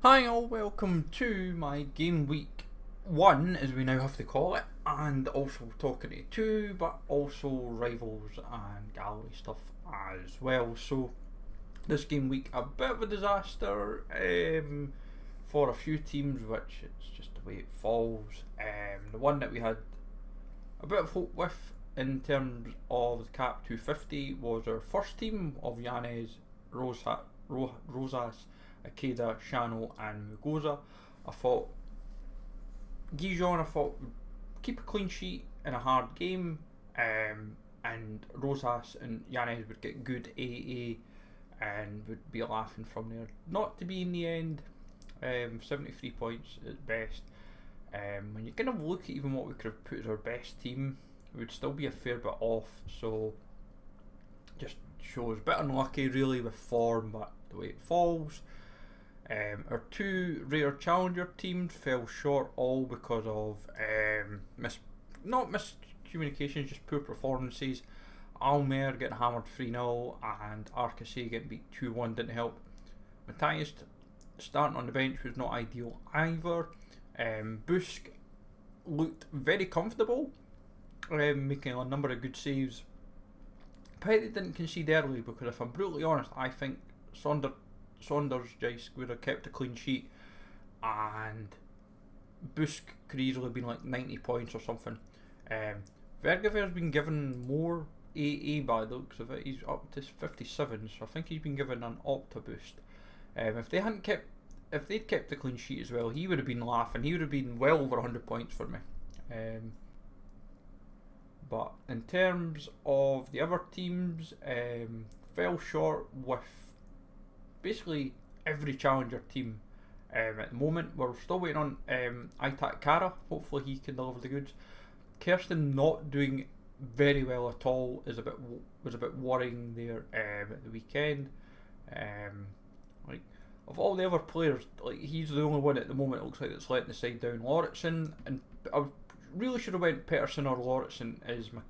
Hi all, welcome to my game week 1 as we now have to call it, and also talking to 2 but also rivals and gallery stuff as well. So this game week a bit of a disaster for a few teams, which it's just the way it falls. The one that we had a bit of hope with in terms of the Cap 250 was our first team of Yanez, Rosas, Akeda, Shano and Mugoza. I thought GW1 would keep a clean sheet in a hard game, and Rosas and Yanez would get good AA and would be laughing from there. Not to be in the end. 73 points at best. When you kind of look at even what we could have put as our best team, it would still be a fair bit off, so just shows a bit unlucky really with form, but the way it falls. Our 2 rare challenger teams fell short, all because of not miscommunications, just poor performances. Almer getting hammered 3-0 and RKC getting beat 2-1 didn't help. Matthias starting on the bench was not ideal either. Busk looked very comfortable, making a number of good saves. Pity didn't concede early, because if I'm brutally honest, I think Saunders Jice would have kept a clean sheet and Busk could easily have been like 90 points or something. Vergever's been given more AA by the looks of it. He's up to 57, so I think he's been given an Opta boost. If they'd kept the clean sheet as well, he would have been laughing. He would have been well over 100 points for me. But in terms of the other teams, fell short with basically every challenger team. At the moment we're still waiting on Itak Kara. Hopefully he can deliver the goods. Kirsten not doing very well at all was a bit worrying there at the weekend. Like, of all the other players, like, he's the only one at the moment it looks like that's letting the side down. Lauritsen, and I really should have went Peterson or Lauritsen as my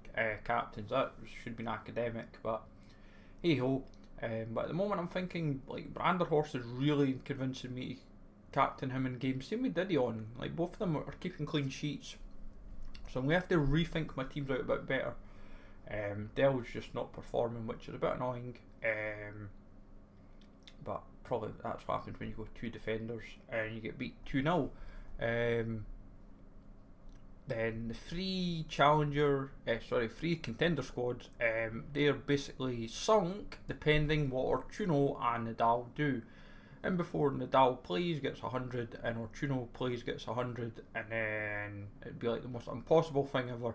captains. That should have been academic, but hey ho. But at the moment I'm thinking like Branderhorst is really convincing me to captain him in games. Same with Didion. Like, both of them are keeping clean sheets, so I'm going to have to rethink my teams out a bit better. Dell's just not performing, which is a bit annoying. But probably that's what happens when you go 2 defenders and you get beat 2-0. Then the 3 contender squads, they're basically sunk depending what Ortuno and Nadal do. And before Nadal plays gets 100 and Ortuno plays gets 100, and then it'd be like the most impossible thing ever.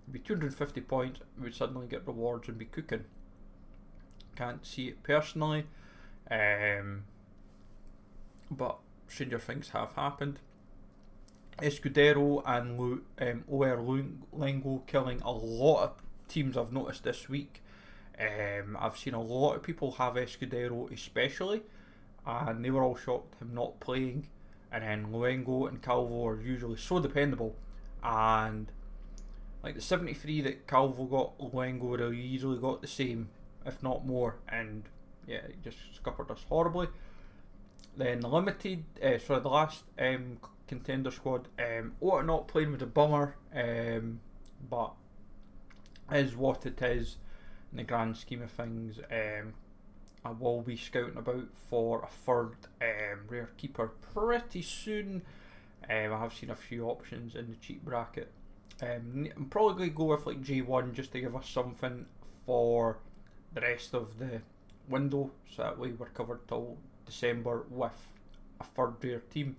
It'd be 250 points, we would suddenly get rewards and be cooking. Can't see it personally, but stranger things have happened. Escudero and OR Lengo killing a lot of teams I've noticed this week. I've seen a lot of people have Escudero especially, and they were all shocked him not playing. And then Luengo and Calvo are usually so dependable, and like the 73 that Calvo got, Luengo would have easily got the same, if not more, and yeah, he just scuppered us horribly. Then the last contender squad, Ota not playing was a bummer, but is what it is in the grand scheme of things. I will be scouting about for a third rare keeper pretty soon. I have seen a few options in the cheap bracket. I'm probably going to go with like J1 just to give us something for the rest of the window, so that way we're covered till December with a third rare team,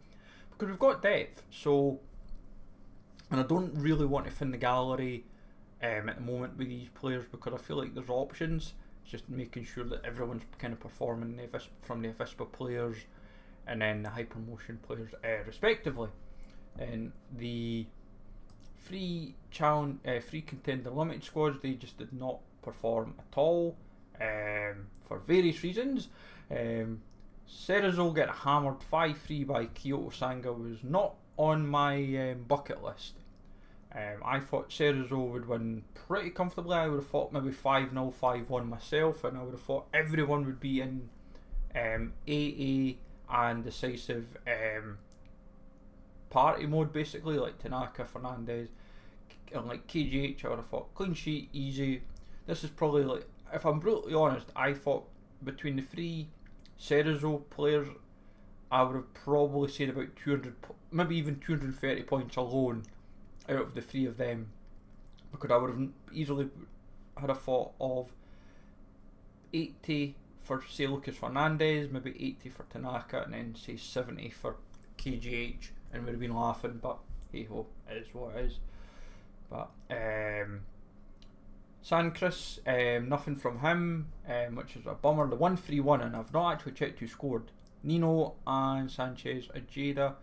because we've got depth. So, and I don't really want to fin the gallery at the moment with these players, because I feel like there's options. It's just making sure that everyone's kind of performing from the Avispa players and then the Hypermotion players respectively. And the free contender limited squads, they just did not perform at all, for various reasons. Cerezo getting hammered 5-3 by Kyoto Sanga was not on my bucket list. I thought Cerezo would win pretty comfortably. I would have thought maybe 5-0, 5-1 myself, and I would have thought everyone would be in AA and decisive party mode, basically, like Tanaka, Fernandez, and like KGH. I would have thought clean sheet, easy. This is probably, like, if I'm brutally honest, I thought between the three Cerezo players, I would have probably said about 200, maybe even 230 points alone out of the three of them, because I would have easily had a thought of 80 for, say, Lucas Fernandez, maybe 80 for Tanaka, and then say 70 for KGH, and we'd have been laughing, but hey ho, it is what it is. But Sanchez, nothing from him, which is a bummer. The 1-3-1, and I've not actually checked who scored. Nino and Sanchez, Ajeda.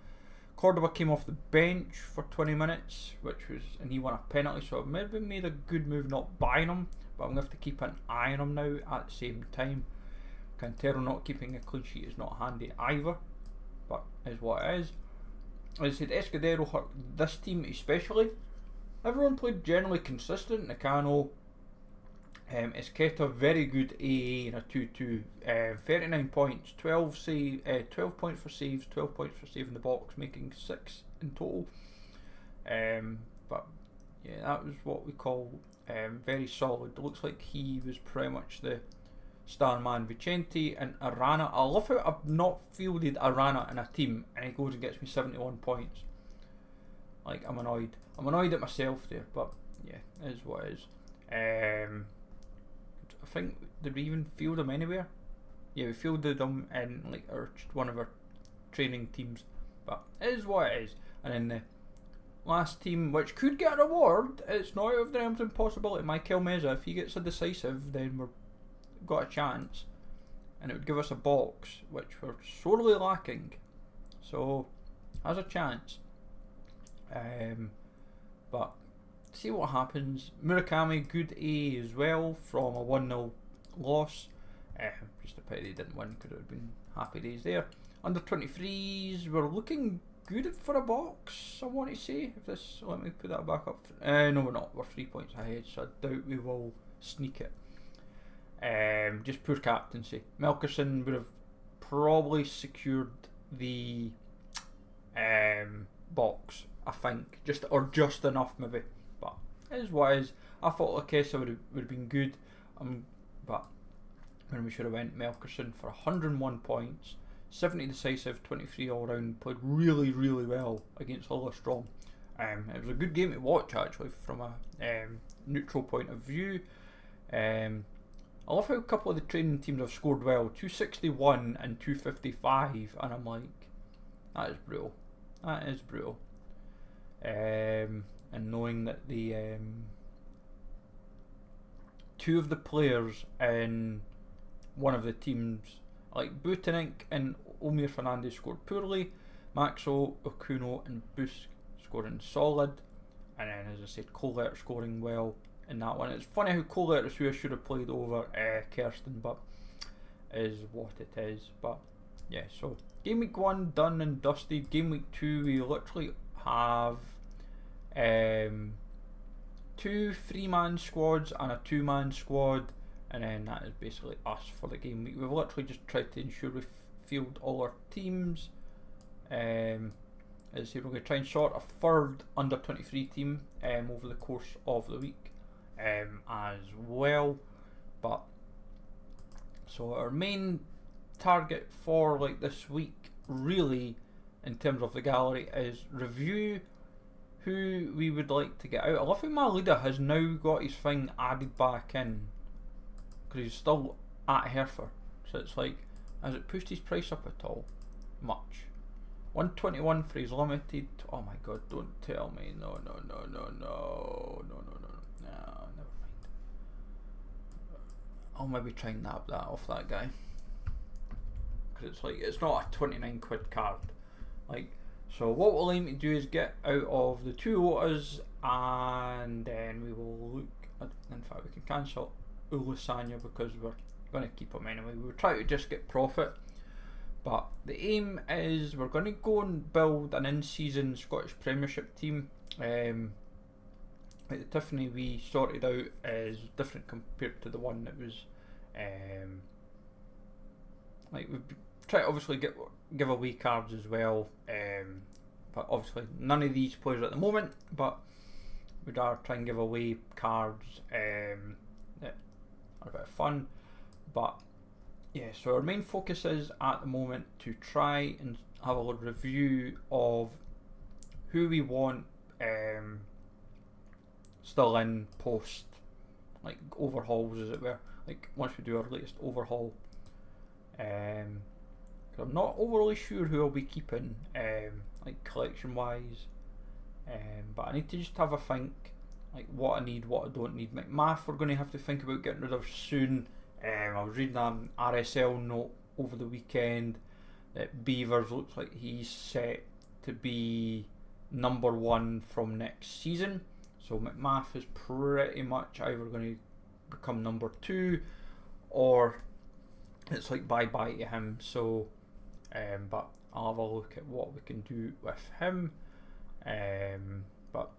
Cordoba came off the bench for 20 minutes, and he won a penalty, so it maybe made a good move not buying him, but I'm going to have to keep an eye on him now at the same time. Cantero not keeping a clean sheet is not handy either, but is what it is. As I said, Escudero hurt this team especially. Everyone played generally consistent. Nakano, Esqueta, very good AA in a 2-2. 39 points, 12 points for saves, 12 points for saving the box, making 6 in total. But yeah, that was what we call very solid. Looks like he was pretty much the star man. Vicente and Arana. I love how I've not fielded Arana in a team and he goes and gets me 71 points. Like, I'm annoyed. I'm annoyed at myself there, but yeah, it is what it is. I think, did we even field him anywhere? Yeah, we fielded him in like one of our training teams, but it is what it is. And then the last team, which could get a reward, it's not out of the realms of impossibility. Michael Meza, if he gets a decisive, then we've got a chance, and it would give us a box, which we're sorely lacking. So, has a chance. But see what happens. Murakami, good A as well from a 1-0 loss. Just a pity they didn't win, could have been happy days there. Under 23s, we're looking good for a box, I want to say. If this, let me put that back up. No, we're not. We're 3 points ahead, so I doubt we will sneak it. Just poor captaincy. Melkerson would have probably secured the box, I think, just enough maybe. But it is what it is. I thought Lakesa would have been good, but when we should have went Melkerson for 101 points, 70 decisive, 23 all round. Played really, really well against Lillestrøm. It was a good game to watch actually from a neutral point of view. I love how a couple of the training teams have scored well, 261 and 255, and I'm like, that is brutal. That is brutal. And knowing that the two of the players in one of the teams, like Butenink and Omir Fernandez, scored poorly. Maxo, Okuno and Busk scoring solid, and then, as I said, Colette scoring well in that one. It's funny how Colette is who I should have played over Kirsten, but is what it is. But yeah, so game week 1 done and dusted. Game week 2, we literally have 2 3-man squads and a 2-man squad, and then that is basically us for the game week. We've literally just tried to ensure we field all our teams. As I say, we're going to try and sort a third under 23 team over the course of the week as well. But so our main target for like this week, really, in terms of the gallery, is review who we would like to get out. I love how my leader has now got his thing added back in, because he's still at Hereford. So it's like, has it pushed his price up at all? Much. 121 for his limited. Oh my god, don't tell me. No, never mind. I'll maybe try and nab that off that guy, because it's like, it's not a 29 quid card. Like, so what we'll aim to do is get out of the 2 Otas, and then we will look at, in fact we can cancel Ulusanya because we're going to keep him anyway. We'll try to just get profit, but the aim is we're going to go and build an in-season Scottish Premiership team. Like the Tiffany we sorted out is different compared to the one that was like we've try to obviously give away cards as well, but obviously none of these players at the moment, but we'd rather try and give away cards that are a bit of fun. But yeah, so our main focus is at the moment to try and have a little review of who we want still in post like overhauls, as it were, like once we do our latest overhaul. Cause I'm not overly sure who I'll be keeping, like collection wise, but I need to just have a think, like what I need, what I don't need. McMath we're going to have to think about getting rid of soon. I was reading an RSL note over the weekend that Beavers looks like he's set to be number 1 from next season. So McMath is pretty much either going to become number 2 or it's like bye bye to him. So, but I'll have a look at what we can do with him. But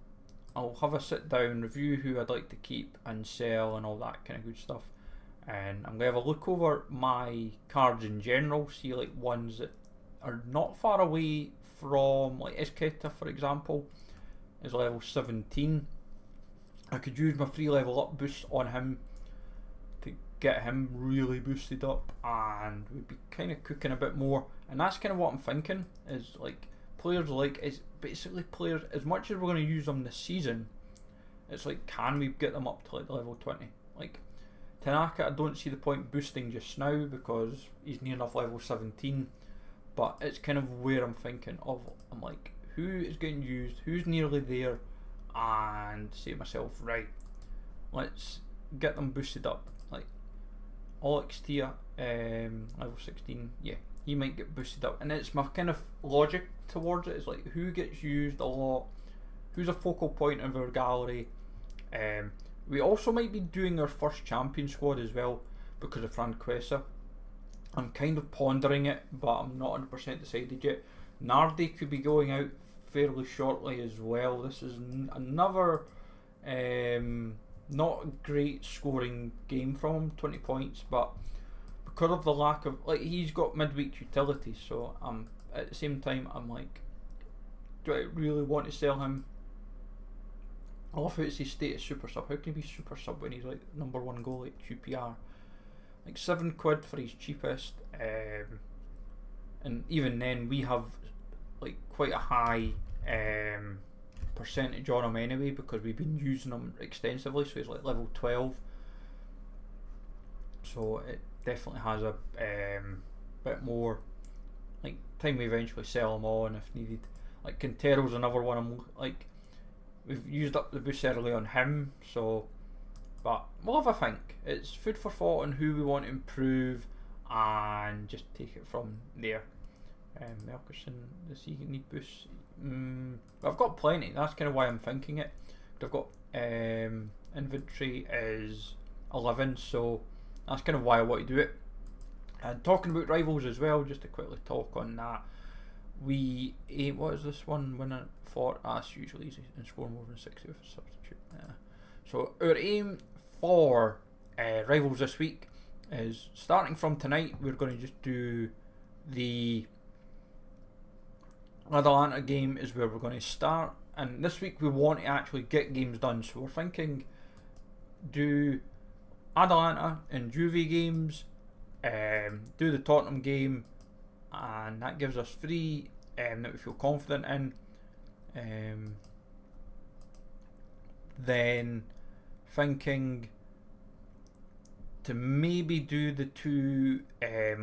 I'll have a sit down, review who I'd like to keep and sell and all that kind of good stuff. And I'm going to have a look over my cards in general, see like ones that are not far away from, like Isketa for example, is level 17. I could use my free level up boost on him to get him really boosted up, and we'd be kind of cooking a bit more. And that's kind of what I'm thinking, is like players like, is basically players, as much as we're going to use them this season, it's like, can we get them up to like level 20? Like Tanaka, I don't see the point boosting just now because he's near enough level 17, but it's kind of where I'm thinking of. I'm like, who is getting used, who's nearly there, and say to myself, right, let's get them boosted up. Like Alex Tia, level 16, yeah, he might get boosted up, and it's my kind of logic towards it is like, who gets used a lot, who's a focal point of our gallery. We also might be doing our first champion squad as well because of Franquesa. I'm kind of pondering it, but I'm not 100% decided yet. Nardi could be going out fairly shortly as well. This is another not a great scoring game from him, 20 points, but because of the lack of, like, he's got midweek utility, so at the same time I'm like, do I really want to sell him? I love how it's his status super sub. How can he be super sub when he's like number 1 goalie at QPR? Like £7 for his cheapest, and even then we have like quite a high percentage on him anyway because we've been using him extensively. So he's like level 12. So it definitely has a bit more like time we eventually sell him on if needed. Like Quintero's another one. I'm like, we've used up the boost early on him, so, but we'll have a think. It's food for thought on who we want to improve and just take it from there. Melkerson, does he need boosts? I've got plenty, that's kind of why I'm thinking it. I've got inventory is 11, so that's kind of why I want to do it. And talking about rivals as well, just to quickly talk on that, we aim, what is this one winner for? It's usually easy and score more than 60 with a substitute. So our aim for rivals this week is, starting from tonight, we're going to just do the Atalanta game is where we're going to start, and this week we want to actually get games done, so we're thinking do Atalanta and Juve games, do the Tottenham game, and that gives us 3 that we feel confident in. Then thinking to maybe do the 2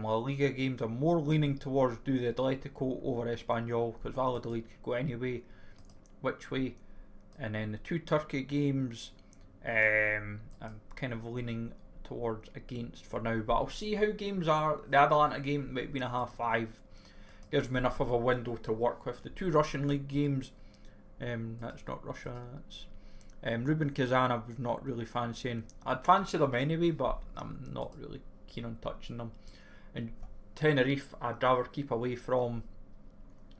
La Liga games. I'm more leaning towards do the Atletico over Espanyol because Valladolid could go anyway, which way. And then the 2 Turkey games, I'm kind of leaning towards against for now, but I'll see how games are. The Atalanta game might be in a half-5, gives me enough of a window to work with. The 2 Russian league games, that's not Russia, that's Rubin Kazan. I was not really fancying. I'd fancy them anyway, but I'm not really keen on touching them. And Tenerife I'd rather keep away from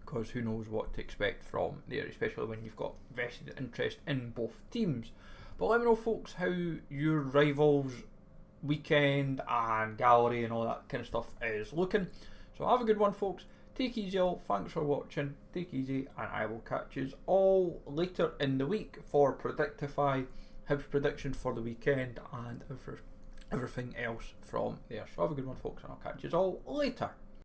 because who knows what to expect from there, especially when you've got vested interest in both teams. But let me know, folks, how your rivals weekend and gallery and all that kind of stuff is looking. So have a good one, folks. Take easy all. Thanks for watching. Take easy, and I will catch you all later in the week for Predictify, Hibs prediction for the weekend, and everything else from there. So have a good one, folks, and I'll catch you all later.